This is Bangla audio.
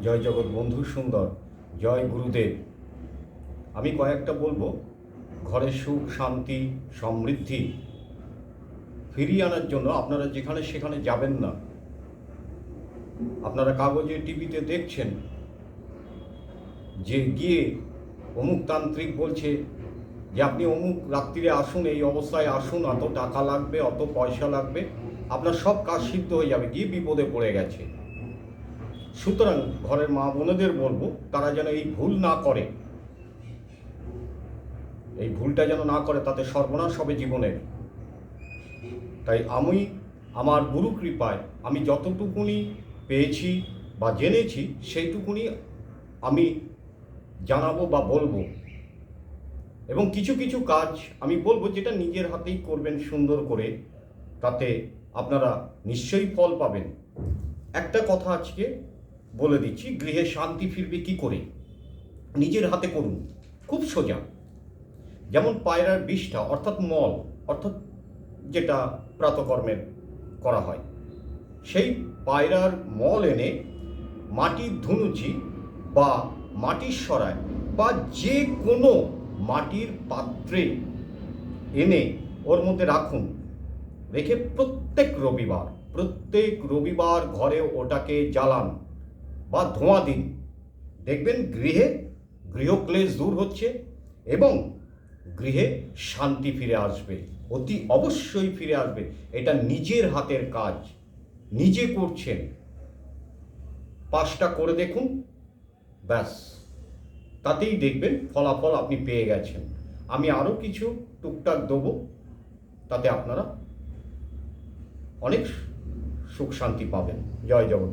জয় জগৎ বন্ধু সুন্দর, জয় গুরুদেব। আমি কয়েকটা বলবো, ঘরে সুখ শান্তি সমৃদ্ধি ফিরিয়ে আনার জন্য আপনারা যেখানে সেখানে যাবেন না। আপনারা কাগজে টিভিতে দেখছেন যে গিয়ে অমুক তান্ত্রিক বলছে যে আপনি অমুক রাত্রিরে আসুন, এই অবস্থায় আসুন, অত টাকা লাগবে, অত পয়সা লাগবে, আপনার সব কাজ সিদ্ধ হয়ে যাবে, গিয়ে বিপদে পড়ে গেছে। সুতরাং ঘরের মা বোনেদের বলবো তারা যেন এই ভুল না করে, এই ভুলটা যেন না করে, তাতে সর্বনাশ হবে জীবনের। তাই আমি আমার গুরু কৃপায় আমি যতটুকুনি পেয়েছি বা জেনেছি সেইটুকুনি আমি জানাবো বা বলবো। এবং কিছু কিছু কাজ আমি বলবো যেটা নিজের হাতেই করবেন সুন্দর করে, তাতে আপনারা নিশ্চয়ই ফল পাবেন। একটা কথা আজকে বলে দিচ্ছি, গৃহে শান্তি ফিরবে কি করে, নিজের হাতে করুন, খুব সোজা। যেমন পায়রার বিষটা অর্থাৎ মল, অর্থাৎ যেটা প্রাতকর্মের করা হয়, সেই পায়রার মল এনে মাটির ধুনুচি বা মাটির সরায় বা যে কোনো মাটির পাত্রে এনে ওর মধ্যে রাখুন। রেখে প্রত্যেক রবিবার ঘরে ওটাকে জ্বালান বা ধোঁয়া দিন। দেখবেন গৃহক্লেশ দূর হচ্ছে এবং গৃহে শান্তি ফিরে আসবে, অতি অবশ্যই ফিরে আসবে। এটা নিজের হাতের কাজ, নিজে করছেন, 5টা করে দেখুন, ব্যাস, তাতেই দেখবেন ফলাফল আপনি পেয়ে গেছেন। আমি আরও কিছু টুকটাক দেবো, তাতে আপনারা অনেক সুখ শান্তি পাবেন। জয় জগৎ।